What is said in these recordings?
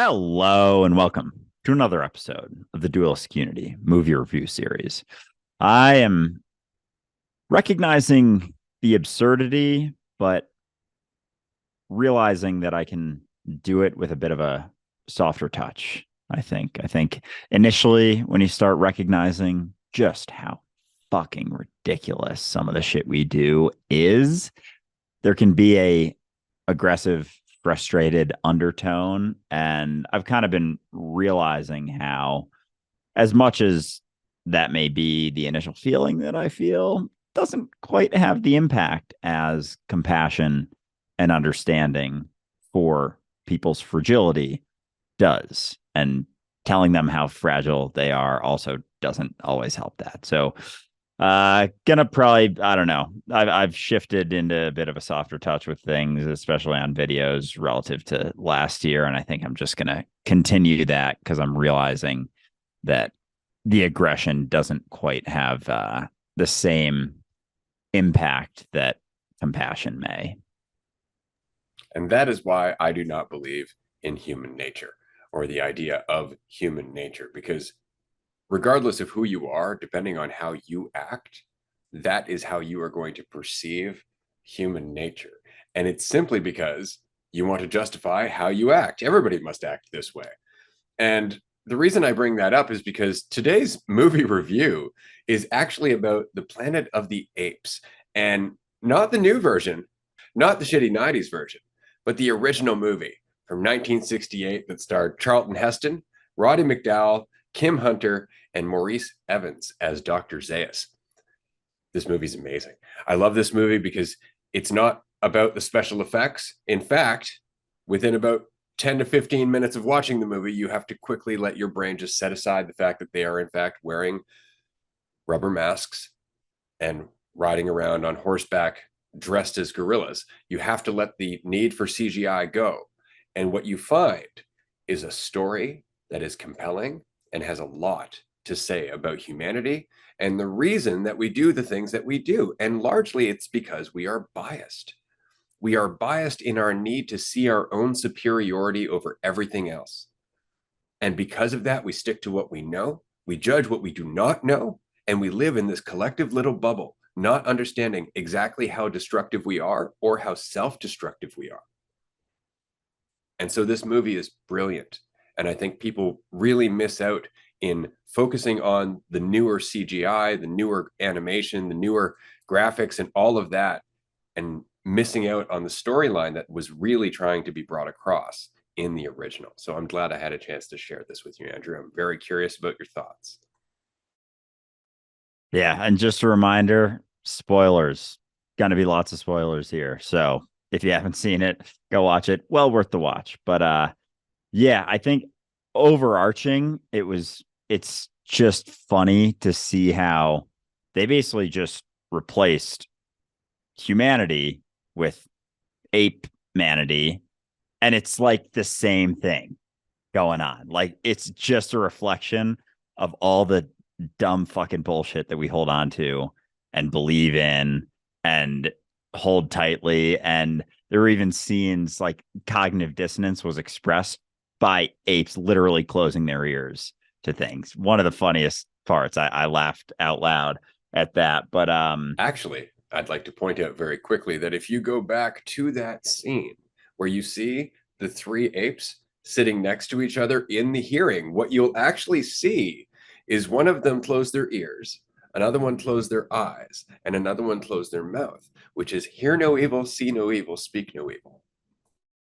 Hello and welcome to another episode of the Dualistic Unity movie review series. I am recognizing the absurdity, but realizing that I can do it with a bit of a softer touch. I think initially when you start recognizing just how fucking ridiculous some of the shit we do is, there can be a aggressive, frustrated undertone. And I've kind of been realizing how, as much as that may be the initial feeling that I feel, doesn't quite have the impact as compassion and understanding for people's fragility does. And telling them how fragile they are also doesn't always help that. So gonna probably, I don't know. I've shifted into a bit of a softer touch with things, especially on videos relative to last year. And I think I'm just gonna continue that because I'm realizing that the aggression doesn't quite have the same impact that compassion may. And that is why I do not believe in human nature or the idea of human nature, because regardless of who you are, depending on how you act, that is how you are going to perceive human nature. And it's simply because you want to justify how you act. Everybody must act this way. And the reason I bring that up is because today's movie review is actually about the Planet of the Apes, and not the new version, not the shitty 90s version, but the original movie from 1968 that starred Charlton Heston, Roddy McDowall, Kim Hunter, and Maurice Evans as Dr. Zaius. This movie's amazing. I love this movie because it's not about the special effects. In fact, within about 10 to 15 minutes of watching the movie, you have to quickly let your brain just set aside the fact that they are, in fact, wearing rubber masks and riding around on horseback dressed as gorillas. You have to let the need for CGI go. And what you find is a story that is compelling and has a lot to say about humanity and the reason that we do the things that we do. And largely it's because we are biased. We are biased in our need to see our own superiority over everything else. And because of that, we stick to what we know, we judge what we do not know, and we live in this collective little bubble, not understanding exactly how destructive we are or how self-destructive we are. And so this movie is brilliant. And I think people really miss out in focusing on the newer CGI, the newer animation, the newer graphics, and all of that, and missing out on the storyline that was really trying to be brought across in the original. So I'm glad I had a chance to share this with you, Andrew. I'm very curious about your thoughts. Yeah, and just a reminder, spoilers. Gonna be lots of spoilers here. So if you haven't seen it, go watch it. Well worth the watch. But yeah, I think overarching, it's just funny to see how they basically just replaced humanity with ape manity, and it's like the same thing going on. Like it's just a reflection of all the dumb fucking bullshit that we hold on to and believe in and hold tightly. And there were even scenes like cognitive dissonance was expressed by apes literally closing their ears to things. One of the funniest parts. I laughed out loud at that. But Actually, I'd like to point out very quickly that if you go back to that scene where you see the three apes sitting next to each other in the hearing, what you'll actually see is one of them close their ears, another one close their eyes, and another one close their mouth, which is hear no evil, see no evil, speak no evil.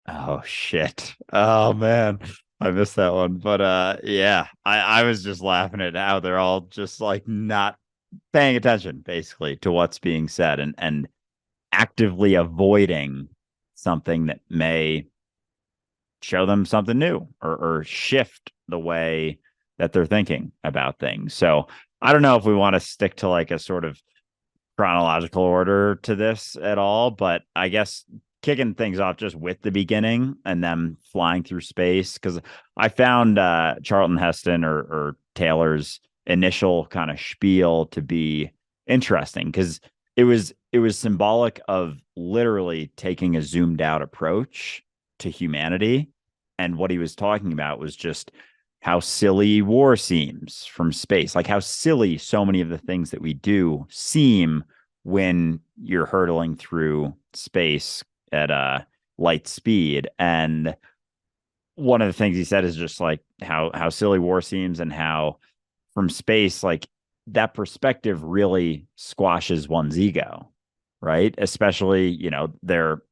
oh shit. Oh man. I missed that one. But yeah, I was just laughing at how they're all just like not paying attention basically to what's being said and actively avoiding something that may show them something new or shift the way that they're thinking about things. So I don't know if we want to stick to like a sort of chronological order to this at all, but I guess kicking things off just with the beginning and them flying through space, because I found Charlton Heston or Taylor's initial kind of spiel to be interesting because it was symbolic of literally taking a zoomed out approach to humanity And what he was talking about was just how silly war seems from space, like how silly so many of the things that we do seem when you're hurtling through space at light speed. And one of the things he said is just like how silly war seems, and how from space, like that perspective really squashes one's ego, right? Especially, they're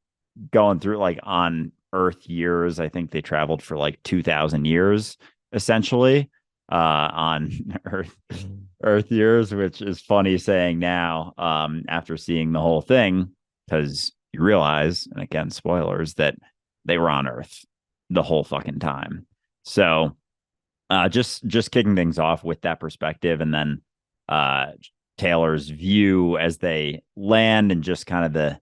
going through like on Earth years. I think they traveled for like 2,000 years essentially on Earth years, which is funny saying now after seeing the whole thing, because you realize, and again, spoilers, that they were on Earth the whole fucking time. So just kicking things off with that perspective, and then uh, Taylor's view as they land, and just kind of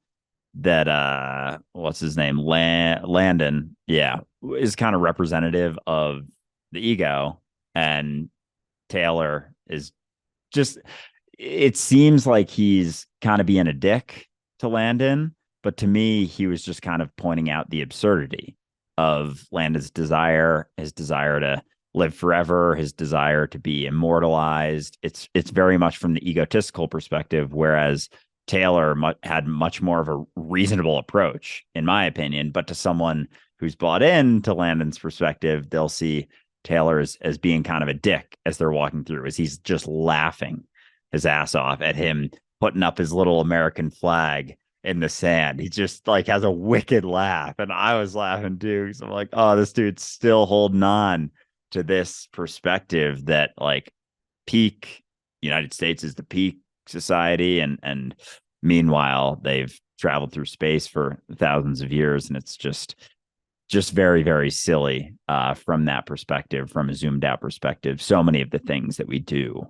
that what's his name, Landon, yeah, is kind of representative of the ego, and Taylor is just, it seems like he's kind of being a dick to Landon, but to me he was just kind of pointing out the absurdity of Landon's desire, his desire to live forever, his desire to be immortalized. It's very much from the egotistical perspective, whereas Taylor had much more of a reasonable approach, in my opinion. But to someone who's bought in to Landon's perspective, they'll see Taylor as being kind of a dick as they're walking through, as he's just laughing his ass off at him putting up his little American flag in the sand. He just like has a wicked laugh. And I was laughing too. Because I'm like, oh, this dude's still holding on to this perspective that like peak United States is the peak society. And meanwhile, they've traveled through space for thousands of years. And it's just very, very silly from that perspective, from a zoomed out perspective. So many of the things that we do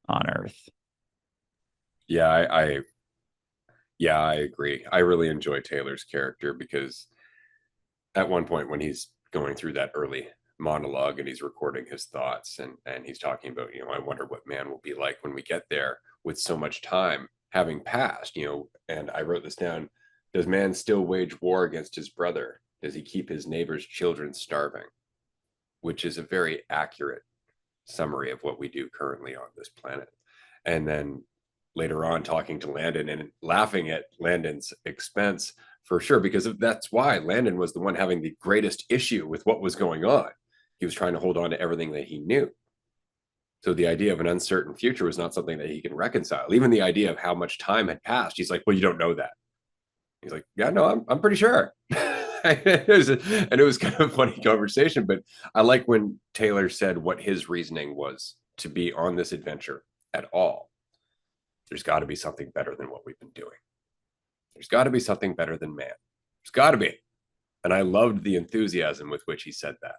on Earth. Yeah, I agree. I really enjoy Taylor's character because at one point when he's going through that early monologue and he's recording his thoughts, and he's talking about, I wonder what man will be like when we get there with so much time having passed, and I wrote this down. Does man still wage war against his brother? Does he keep his neighbor's children starving? Which is a very accurate summary of what we do currently on this planet. And then later on, talking to Landon and laughing at Landon's expense, for sure, because that's why Landon was the one having the greatest issue with what was going on. He was trying to hold on to everything that he knew. So the idea of an uncertain future was not something that he can reconcile. Even the idea of how much time had passed, he's like, well, you don't know that. He's like, yeah, no, I'm pretty sure. And it was kind of a funny conversation, but I like when Taylor said what his reasoning was to be on this adventure at all. There's got to be something better than what we've been doing. There's got to be something better than man. There's got to be. And I loved the enthusiasm with which he said that.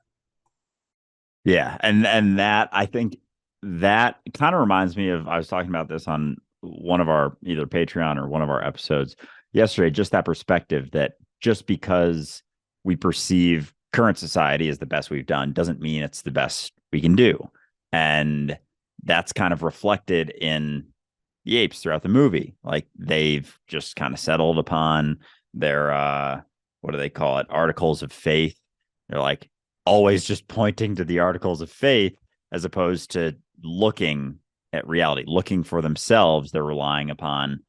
Yeah, and that, I think that kind of reminds me of, I was talking about this on one of our either Patreon or one of our episodes yesterday, just that perspective that just because we perceive current society as the best we've done doesn't mean it's the best we can do. And that's kind of reflected in the apes throughout the movie. Like they've just kind of settled upon their what do they call it? Articles of faith. They're like always just pointing to the articles of faith as opposed to looking at reality, looking for themselves. They're relying upon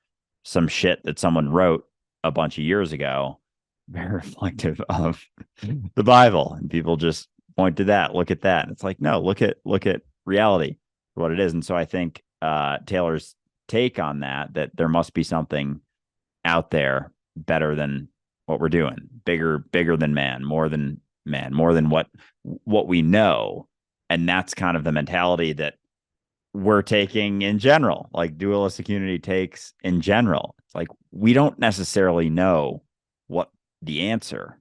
some shit that someone wrote a bunch of years ago, very reflective of the Bible. And people just point to that, look at that. And it's like, no, look at reality for what it is. And so I think Taylor's take on that there must be something out there better than what we're doing, bigger than man, more than what we know. And that's kind of the mentality that we're taking in general, like dualistic unity takes in general. It's like we don't necessarily know what the answer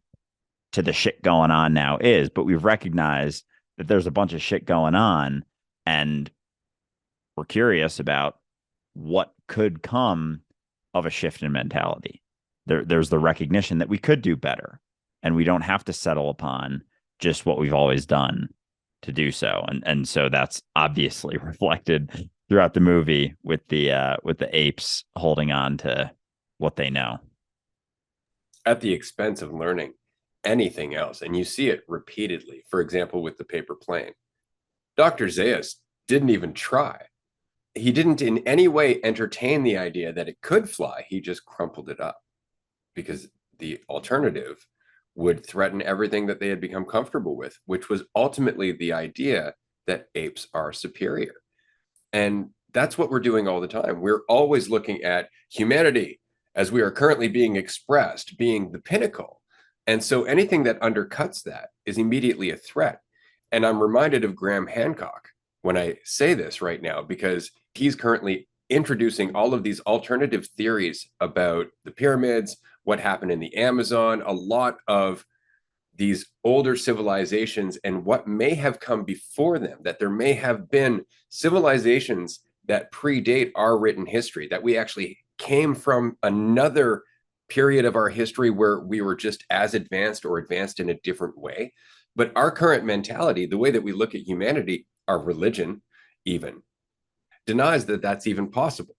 to the shit going on now is, but we've recognized that there's a bunch of shit going on, and we're curious about what could come of a shift in mentality. There's the recognition that we could do better, and we don't have to settle upon just what we've always done to do so. And so that's obviously reflected throughout the movie with the apes holding on to what they know at the expense of learning anything else. And you see it repeatedly. For example, with the paper plane. Dr. Zayas didn't even try. He didn't in any way entertain the idea that it could fly. He just crumpled it up because the alternative would threaten everything that they had become comfortable with, which was ultimately the idea that apes are superior. And that's what we're doing all the time. We're always looking at humanity as we are currently being expressed, being the pinnacle. And so anything that undercuts that is immediately a threat. And I'm reminded of Graham Hancock when I say this right now, because he's currently introducing all of these alternative theories about the pyramids, what happened in the Amazon, a lot of these older civilizations and what may have come before them, that there may have been civilizations that predate our written history, that we actually came from another period of our history where we were just as advanced or advanced in a different way. But our current mentality, the way that we look at humanity, our religion even, denies that that's even possible.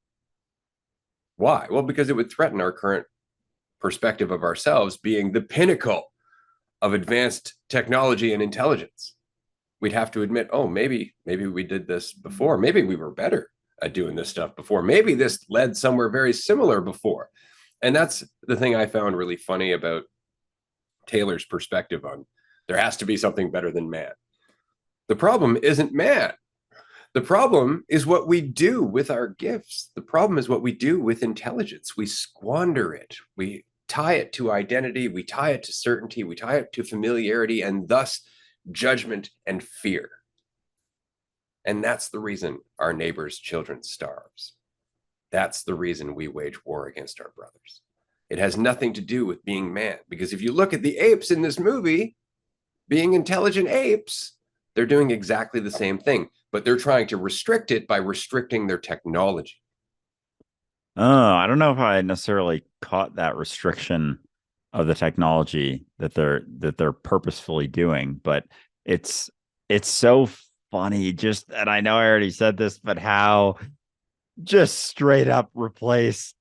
Why? Well, because it would threaten our current perspective of ourselves being the pinnacle of advanced technology and intelligence. We'd have to admit, oh, maybe we did this before. Maybe we were better at doing this stuff before. Maybe this led somewhere very similar before. And that's the thing I found really funny about Taylor's perspective on there has to be something better than man. The problem isn't man. The problem is what we do with our gifts. The problem is what we do with intelligence. We squander it. We tie it to identity. We tie it to certainty. We tie it to familiarity and thus judgment and fear. And that's the reason our neighbor's children starves. That's the reason we wage war against our brothers. It has nothing to do with being man, because if you look at the apes in this movie, being intelligent apes, they're doing exactly the same thing, but they're trying to restrict it by restricting their technology. Oh, I don't know if I necessarily caught that restriction of the technology that they're purposefully doing, but it's so funny just, and I know I already said this, but how just straight up replace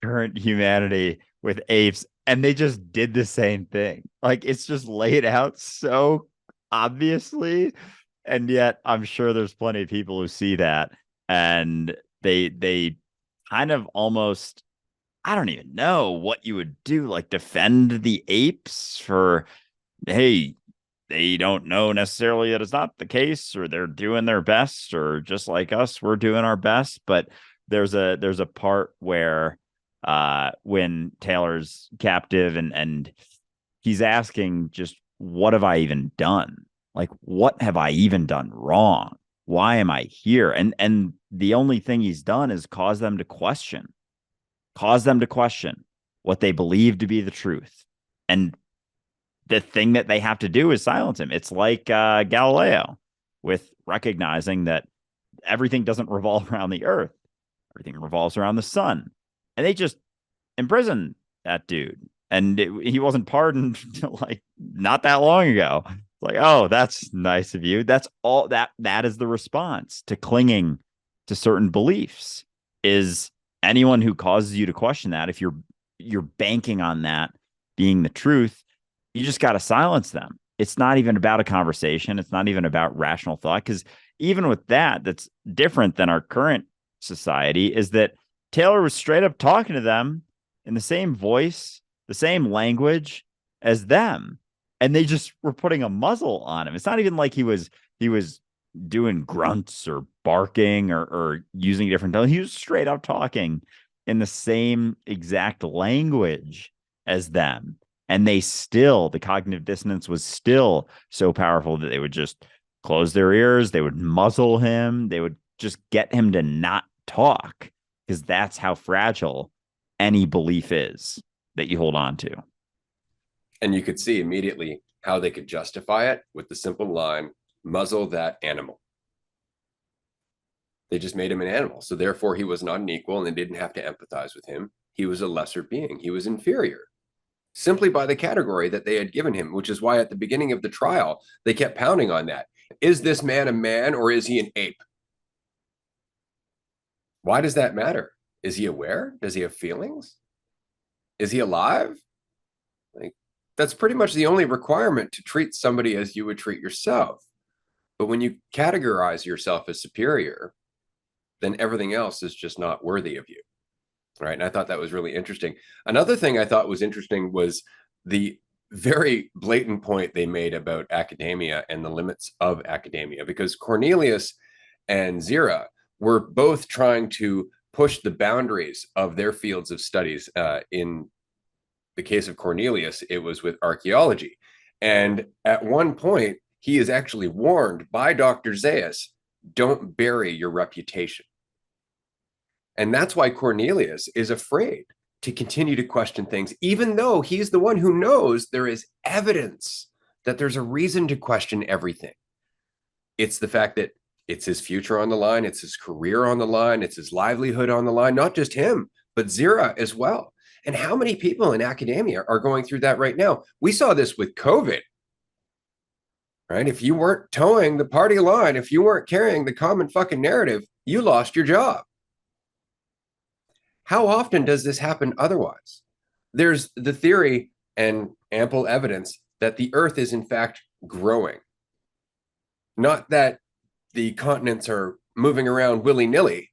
current humanity with apes, and they just did the same thing. Like, it's just laid out so obviously, and yet I'm sure there's plenty of people who see that and they kind of almost, I don't even know what you would do, like defend the apes for, hey, they don't know necessarily that it's not the case, or they're doing their best, or just like us, we're doing our best. But there's a part where when Taylor's captive and he's asking, just what have I even done? Like, what have I even done wrong? Why am I here? And the only thing he's done is cause them to question what they believe to be the truth. And the thing that they have to do is silence him. It's like Galileo with recognizing that everything doesn't revolve around the earth. Everything revolves around the sun. And they just imprison that dude. And he wasn't pardoned like not that long ago. Like, oh, that's nice of you. That's all that is the response to clinging to certain beliefs, is anyone who causes you to question that, if you're banking on that being the truth, you just got to silence them. It's not even about a conversation. It's not even about rational thought. Because even with that, that's different than our current society, is that Taylor was straight up talking to them in the same voice, the same language as them. And they just were putting a muzzle on him. It's not even like he was doing grunts or barking or using different tones. He was straight up talking in the same exact language as them. And the cognitive dissonance was still so powerful that they would just close their ears. They would muzzle him. They would just get him to not talk, because that's how fragile any belief is that you hold on to. And you could see immediately how they could justify it with the simple line, muzzle that animal. They just made him an animal. So therefore he was not an equal, and they didn't have to empathize with him. He was a lesser being. He was inferior, simply by the category that they had given him, which is why at the beginning of the trial, they kept pounding on that. Is this man a man, or is he an ape? Why does that matter? Is he aware? Does he have feelings? Is he alive? Like, That's pretty much the only requirement to treat somebody as you would treat yourself. But when you categorize yourself as superior, then everything else is just not worthy of you. Right. And I thought that was really interesting. Another thing I thought was interesting was the very blatant point they made about academia and the limits of academia, because Cornelius and Zira were both trying to push the boundaries of their fields of studies. In the case of Cornelius, it was with archaeology. And at one point, he is actually warned by Dr. Zaius, don't bury your reputation. And that's why Cornelius is afraid to continue to question things, even though he's the one who knows there is evidence that there's a reason to question everything. It's the fact that it's his future on the line, it's his career on the line, it's his livelihood on the line, not just him, but Zira as well. And how many people in academia are going through that right now? We saw this with COVID, right? If you weren't towing the party line, if you weren't carrying the common fucking narrative, you lost your job. How often does this happen otherwise? There's the theory and ample evidence that the Earth is in fact growing. Not that the continents are moving around willy-nilly,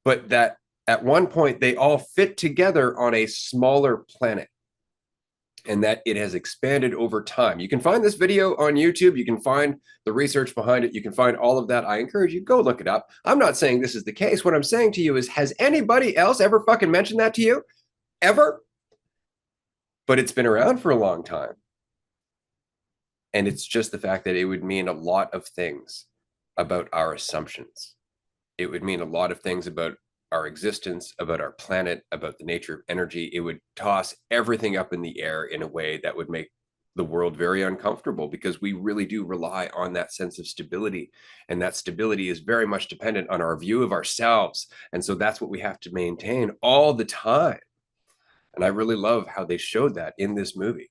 but that at one point they all fit together on a smaller planet, and that it has expanded over time. You can find this video on YouTube. You can find the research behind it. You can find all of that. I encourage you, go look it up. I'm not saying this is the case. What I'm saying to you is, has anybody else ever fucking mentioned that to you? Ever? But it's been around for a long time. And it's just the fact that it would mean a lot of things about our assumptions. It would mean a lot of things about our existence, about our planet, about the nature of energy. It would toss everything up in the air in a way that would make the world very uncomfortable, because we really do rely on that sense of stability. And that stability is very much dependent on our view of ourselves. And so that's what we have to maintain all the time. And I really love how they showed that in this movie.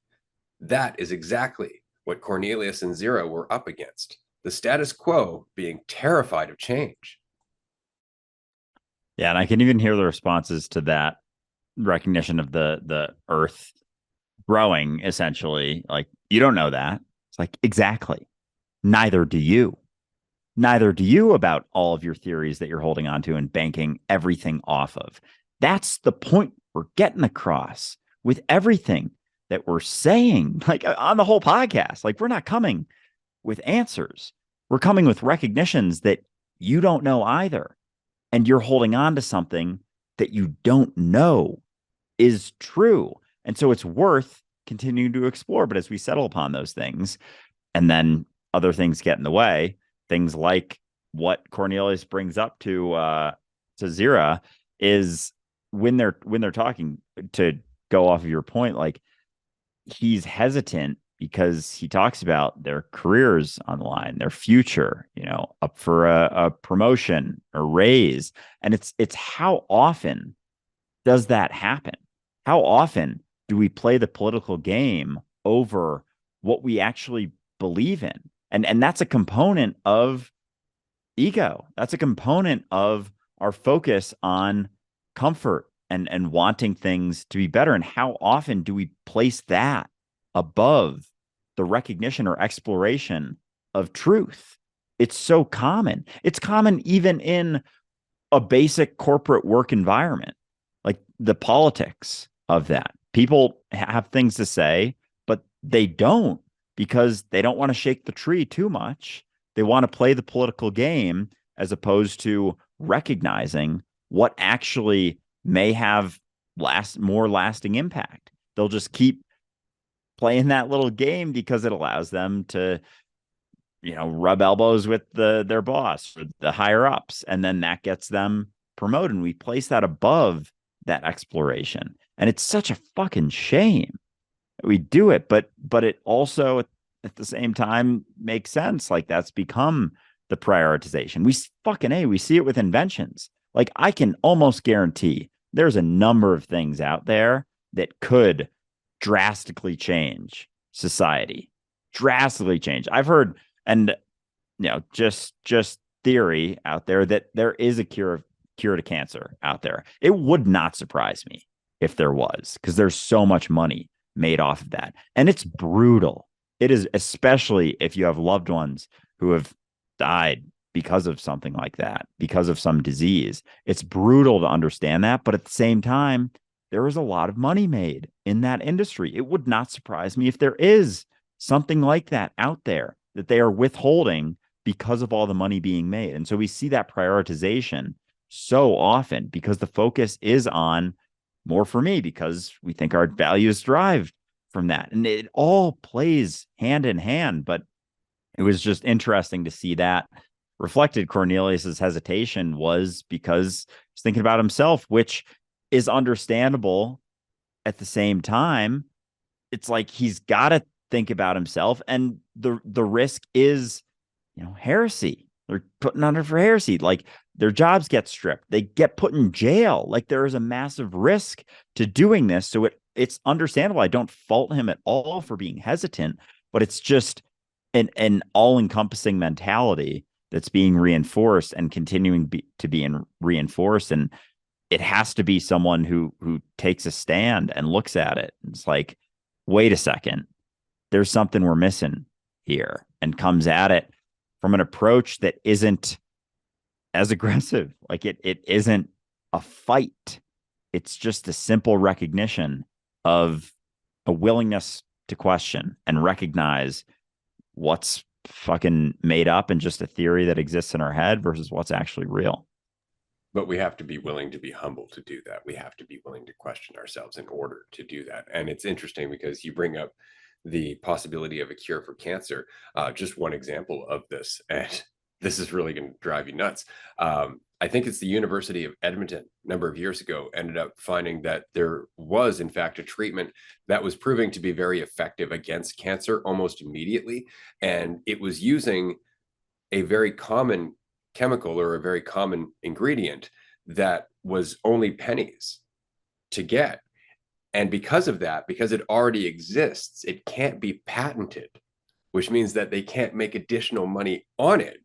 That is exactly what Cornelius and Zira were up against. The status quo being terrified of change. Yeah, and I can even hear the responses to that recognition of the Earth growing, essentially. Like, you don't know that. It's like, exactly. Neither do you. Neither do you about all of your theories that you're holding on to and banking everything off of. That's the point we're getting across with everything that we're saying, like on the whole podcast. Like, we're not coming with answers. We're coming with recognitions that you don't know either. And you're holding on to something that you don't know is true. And so it's worth continuing to explore. But as we settle upon those things, and then other things get in the way, things like what Cornelius brings up to Zira, is when they're talking, to go off of your point, like, he's hesitant because he talks about their careers on the line, their future, up for a promotion or raise. And it's how often does that happen? How often do we play the political game over what we actually believe in? And that's a component of ego. That's a component of our focus on comfort and wanting things to be better. And how often do we place that above the recognition or exploration of truth? It's so common. It's common even in a basic corporate work environment, like the politics of that. People have things to say, but they don't, because they don't want to shake the tree too much. They want to play the political game as opposed to recognizing what actually may have more lasting impact. They'll just keep playing that little game because it allows them to, rub elbows with their boss or the higher ups, and then that gets them promoted. And we place that above that exploration, and it's such a fucking shame that we do it. But it also at the same time makes sense. Like, that's become the prioritization. We see it with inventions. Like, I can almost guarantee there's a number of things out there that could drastically change society. Drastically change. I've heard, and just theory out there, that there is a cure to cancer out there. It would not surprise me if there was, because there's so much money made off of that. And it's brutal. It is, especially if you have loved ones who have died because of something like that, because of some disease. It's brutal to understand that. But at the same time, there is a lot of money made in that industry. It would not surprise me if there is something like that out there that they are withholding because of all the money being made. And so we see that prioritization so often because the focus is on more for me because we think our values drive from that. And it all plays hand in hand. But it was just interesting to see that reflected. Cornelius's hesitation was because he's thinking about himself, which is understandable. At the same time, it's like he's got to think about himself, and the risk is, heresy. They're putting under for heresy. Like their jobs get stripped, they get put in jail. Like there is a massive risk to doing this. So it's understandable. I don't fault him at all for being hesitant, but it's just an all-encompassing mentality that's being reinforced and continuing to be reinforced. And it has to be someone who takes a stand and looks at it. It's like, wait a second, there's something we're missing here, and comes at it from an approach that isn't as aggressive. Like it isn't a fight. It's just a simple recognition of a willingness to question and recognize what's fucking made up and just a theory that exists in our head versus what's actually real. But we have to be willing to be humble to do that. We have to be willing to question ourselves in order to do that. And it's interesting because you bring up the possibility of a cure for cancer. Just one example of this, and this is really going to drive you nuts. I think it's the University of Edmonton a number of years ago ended up finding that there was, in fact, a treatment that was proving to be very effective against cancer almost immediately. And it was using a very common chemical or a very common ingredient that was only pennies to get. And because of that, because it already exists, it can't be patented, which means that they can't make additional money on it.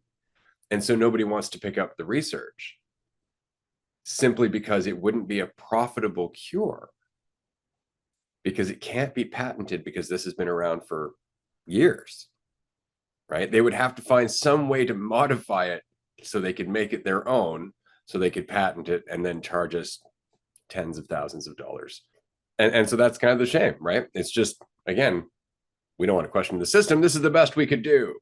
And so nobody wants to pick up the research simply because it wouldn't be a profitable cure, because it can't be patented, because this has been around for years, right? They would have to find some way to modify it so they could make it their own, so they could patent it and then charge us tens of thousands of dollars. And so that's kind of the shame, right? It's just, again, we don't want to question the system. This is the best we could do.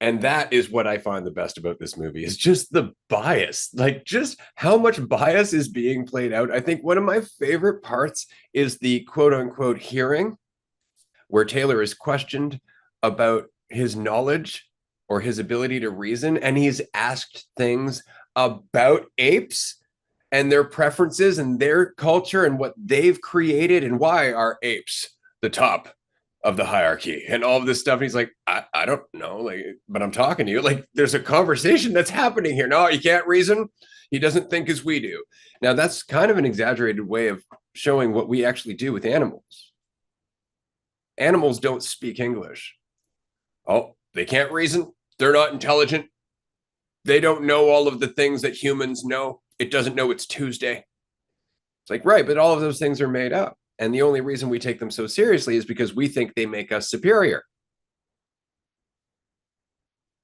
And that is what I find the best about this movie, is just the bias, like just how much bias is being played out. I think one of my favorite parts is the quote unquote hearing where Taylor is questioned about his knowledge or his ability to reason. And he's asked things about apes and their preferences and their culture and what they've created and why are apes the top of the hierarchy and all of this stuff. And he's like, I don't know, like, but I'm talking to you. Like, there's a conversation that's happening here. No, you can't reason. He doesn't think as we do. Now, that's kind of an exaggerated way of showing what we actually do with animals. Animals don't speak English. Oh, they can't reason. They're not intelligent. They don't know all of the things that humans know. It doesn't know it's Tuesday. It's like, right, but all of those things are made up. And the only reason we take them so seriously is because we think they make us superior.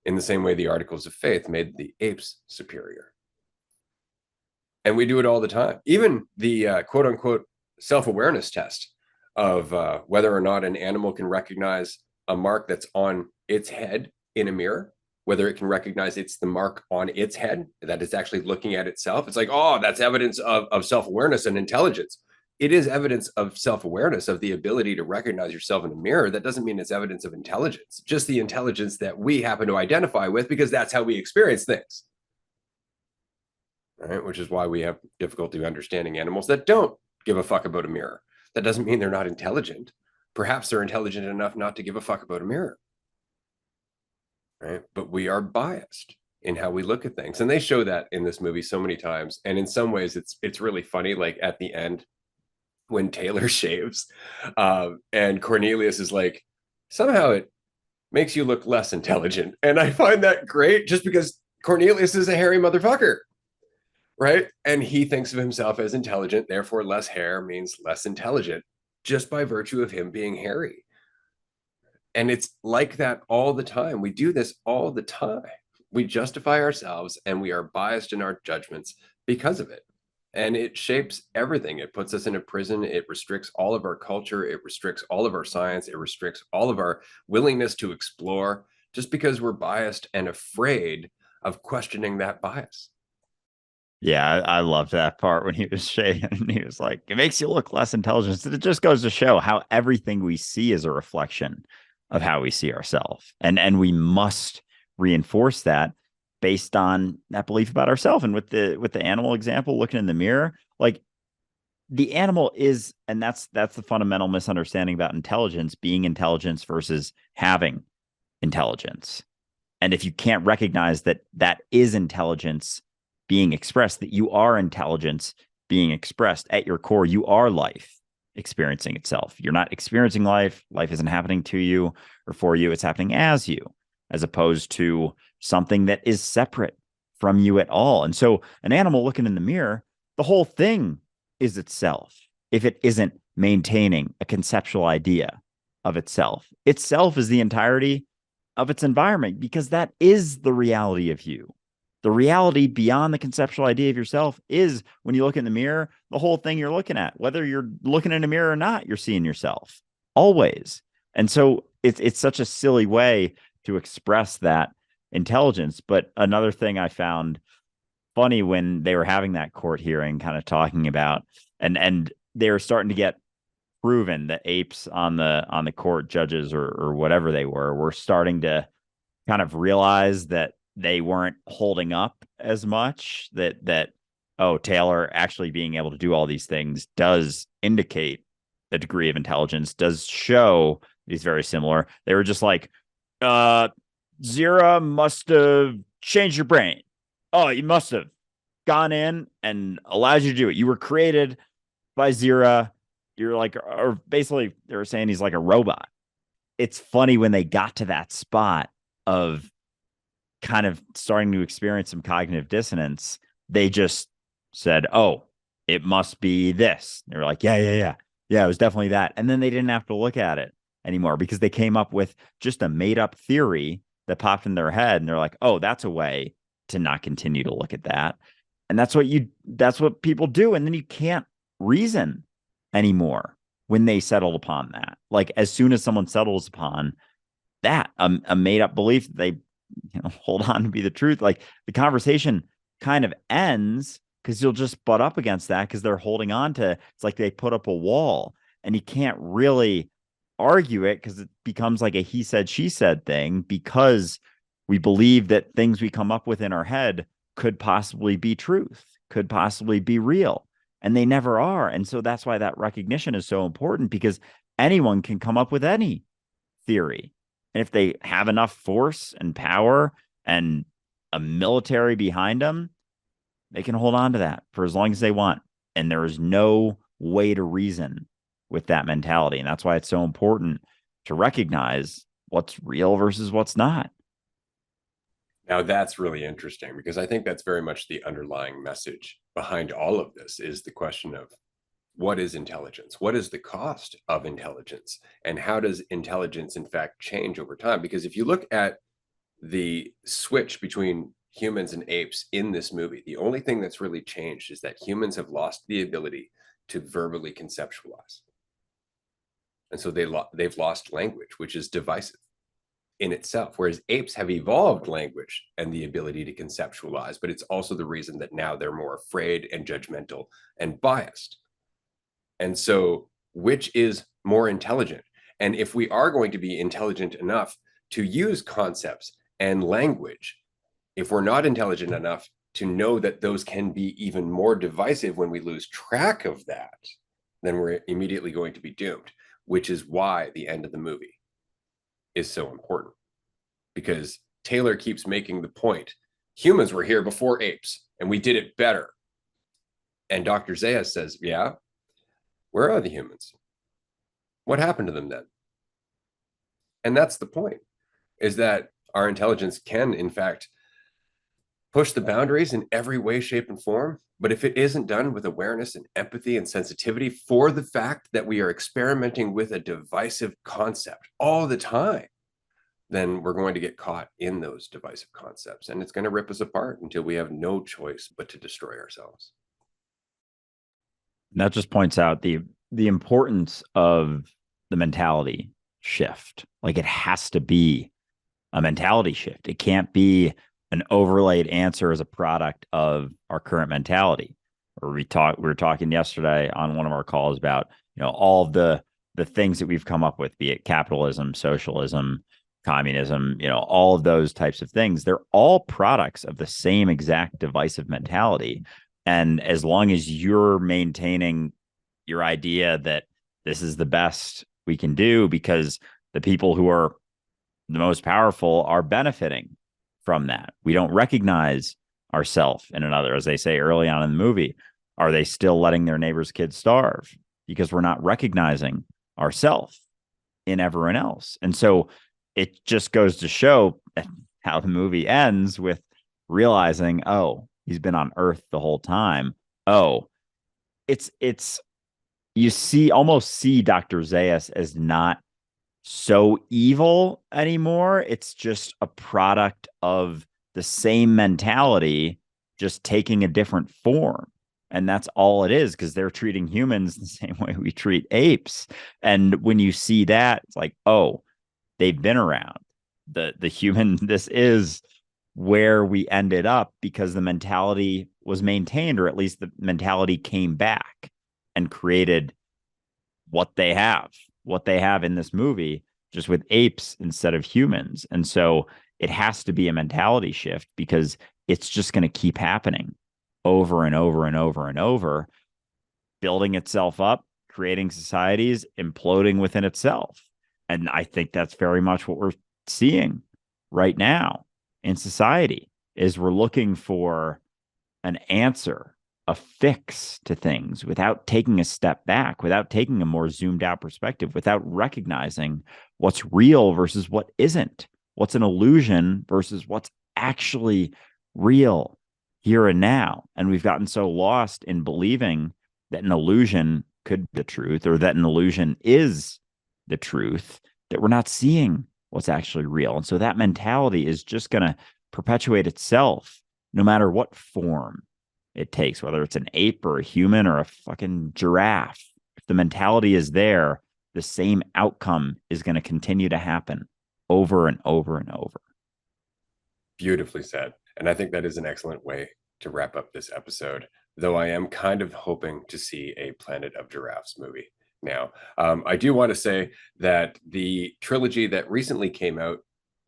In the same way the articles of faith made the apes superior. And we do it all the time. Even the quote unquote self-awareness test of whether or not an animal can recognize a mark that's on its head in a mirror, whether it can recognize it's the mark on its head, that it's actually looking at itself. It's like, oh, that's evidence of self-awareness and intelligence. It is evidence of self-awareness, of the ability to recognize yourself in a mirror. That doesn't mean it's evidence of intelligence, just the intelligence that we happen to identify with because that's how we experience things. All right, which is why we have difficulty understanding animals that don't give a fuck about a mirror. That doesn't mean they're not intelligent. Perhaps they're intelligent enough not to give a fuck about a mirror. Right? But we are biased in how we look at things. And they show that in this movie so many times. And in some ways, it's really funny. Like at the end, when Taylor shaves and Cornelius is like, somehow it makes you look less intelligent. And I find that great just because Cornelius is a hairy motherfucker, right? And he thinks of himself as intelligent, therefore less hair means less intelligent. just by virtue of him being hairy. And it's like that all the time. We do this all the time. We justify ourselves and we are biased in our judgments because of it. And it shapes everything. It puts us in a prison. It restricts all of our culture. It restricts all of our science. It restricts all of our willingness to explore just because we're biased and afraid of questioning that bias. Yeah, I loved that part when he was saying, he was like, it makes you look less intelligent. It just goes to show how everything we see is a reflection of how we see ourselves. And we must reinforce that based on that belief about ourselves. And with the animal example, looking in the mirror, like the animal is, and that's the fundamental misunderstanding about intelligence, being intelligence versus having intelligence. And if you can't recognize that that is intelligence being expressed, that you are intelligence being expressed at your core, you are life experiencing itself. You're not experiencing life. Life isn't happening to you or for you. It's happening as you, as opposed to something that is separate from you at all. And so an animal looking in the mirror, the whole thing is itself. If it isn't maintaining a conceptual idea of itself, itself is the entirety of its environment, because that is the reality of you. The reality beyond the conceptual idea of yourself is when you look in the mirror, the whole thing you're looking at, whether you're looking in a mirror or not, you're seeing yourself always. And so it's such a silly way to express that intelligence. But another thing I found funny when they were having that court hearing, kind of talking about, and they were starting to get proven, the apes on the court, judges or whatever they were starting to kind of realize that they weren't holding up as much, that oh, Taylor actually being able to do all these things does indicate a degree of intelligence, does show he's very similar. They were just like, Zira must have changed your brain. Oh, you must have gone in and allowed you to do it. You were created by Zira. You're like, or basically they were saying he's like a robot. It's funny when they got to that spot of kind of starting to experience some cognitive dissonance, they just said, oh, it must be this. They were like, yeah, it was definitely that. And then they didn't have to look at it anymore because they came up with just a made up theory that popped in their head. And they're like, oh, that's a way to not continue to look at that. And that's what people do. And then you can't reason anymore when they settled upon that. Like as soon as someone settles upon that, a made up belief that they hold on to be the truth, like the conversation kind of ends because you'll just butt up against that because they're holding on to, it's like they put up a wall and you can't really argue it because it becomes like a he said, she said thing, because we believe that things we come up with in our head could possibly be truth, could possibly be real, and they never are. And so that's why that recognition is so important, because anyone can come up with any theory. And if they have enough force and power and a military behind them, they can hold on to that for as long as they want. And there is no way to reason with that mentality. And that's why it's so important to recognize what's real versus what's not. Now, that's really interesting because I think that's very much the underlying message behind all of this is the question of what is intelligence? What is the cost of intelligence? And how does intelligence, in fact, change over time? Because if you look at the switch between humans and apes in this movie, the only thing that's really changed is that humans have lost the ability to verbally conceptualize. And so they've lost language, which is divisive in itself, whereas apes have evolved language and the ability to conceptualize, but it's also the reason that now they're more afraid and judgmental and biased. And so, which is more intelligent? And if we are going to be intelligent enough to use concepts and language, if we're not intelligent enough to know that those can be even more divisive when we lose track of that, then we're immediately going to be doomed, which is why the end of the movie is so important. Because Taylor keeps making the point, humans were here before apes and we did it better. And Dr. Zayas says, yeah, where are the humans? What happened to them then? And that's the point, is that our intelligence can, in fact, push the boundaries in every way, shape, and form, But if it isn't done with awareness and empathy and sensitivity for the fact that we are experimenting with a divisive concept all the time, then we're going to get caught in those divisive concepts, and it's going to rip us apart until we have no choice but to destroy ourselves. And that just points out the importance of the mentality shift. Like, it has to be a mentality shift. It can't be an overlaid answer as a product of our current mentality. Or we were talking yesterday on one of our calls about, all of the things that we've come up with, be it capitalism, socialism, communism, all of those types of things. They're all products of the same exact divisive mentality. And as long as you're maintaining your idea that this is the best we can do because the people who are the most powerful are benefiting from that, we don't recognize ourselves in another. As they say early on in the movie, are they still letting their neighbor's kids starve? Because we're not recognizing ourselves in everyone else. And so it just goes to show how the movie ends with realizing, oh, he's been on Earth the whole time. Oh, it's you almost see Dr. Zaius as not so evil anymore. It's just a product of the same mentality, just taking a different form. And that's all it is, because they're treating humans the same way we treat apes. And when you see that, it's like, oh, they've been around. The human, this is where we ended up because the mentality was maintained, or at least the mentality came back and created what they have in this movie, just with apes instead of humans. And so it has to be a mentality shift, because it's just going to keep happening over and over and over and over, building itself up, creating societies, imploding within itself. And I think that's very much what we're seeing right now in society, is we're looking for an answer, a fix to things, without taking a step back, without taking a more zoomed out perspective, without recognizing what's real versus what isn't, what's an illusion versus what's actually real here and now. And we've gotten so lost in believing that an illusion could be the truth, or that an illusion is the truth, that we're not seeing what's actually real. And so that mentality is just going to perpetuate itself no matter what form it takes, whether it's an ape or a human or a fucking giraffe. If the mentality is there, the same outcome is going to continue to happen over and over and over. Beautifully said. And I think that is an excellent way to wrap up this episode, though I am kind of hoping to see a Planet of Giraffes movie now. I do want to say that the trilogy that recently came out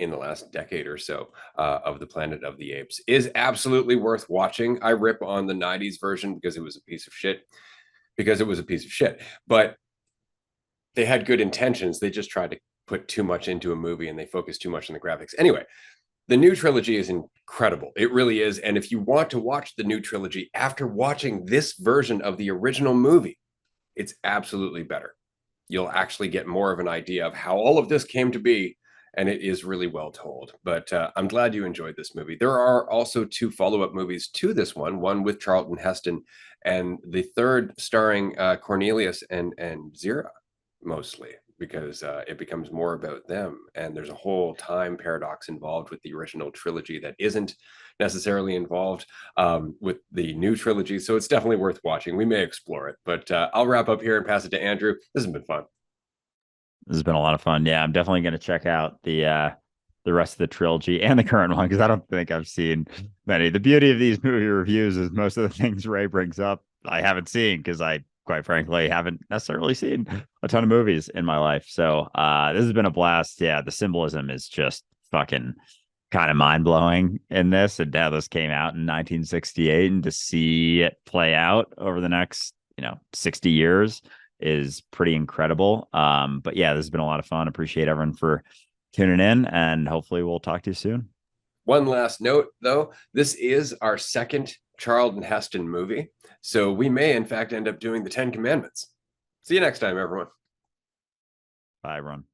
in the last decade or so of the Planet of the Apes is absolutely worth watching. I rip on the 90s version because it was a piece of shit, but they had good intentions. They just tried to put too much into a movie, and they focused too much on the graphics. Anyway, the new trilogy is incredible. It really is. And if you want to watch the new trilogy after watching this version of the original movie, it's absolutely better. You'll actually get more of an idea of how all of this came to be, and it is really well told. But I'm glad you enjoyed this movie. There are also 2 follow-up movies to this one with Charlton Heston, and the third starring Cornelius and Zira, mostly, because it becomes more about them. And there's a whole time paradox involved with the original trilogy that isn't necessarily involved with the new trilogy. So it's definitely worth watching. We may explore it, but I'll wrap up here and pass it to Andrew. This has been fun. This has been a lot of fun. Yeah, I'm definitely going to check out the rest of the trilogy and the current one, because I don't think I've seen many. The beauty of these movie reviews is most of the things Ray brings up I haven't seen, because I, quite frankly, haven't necessarily seen a ton of movies in my life. So this has been a blast. Yeah, the symbolism is just fucking kind of mind-blowing in this, and how this came out in 1968, and to see it play out over the next 60 years is pretty incredible. But yeah, this has been a lot of fun. Appreciate everyone for tuning in, and hopefully we'll talk to you soon. One last note, though, this is our second Charlton Heston movie, so we may in fact end up doing the 10 Commandments. See you next time, everyone. Bye, everyone.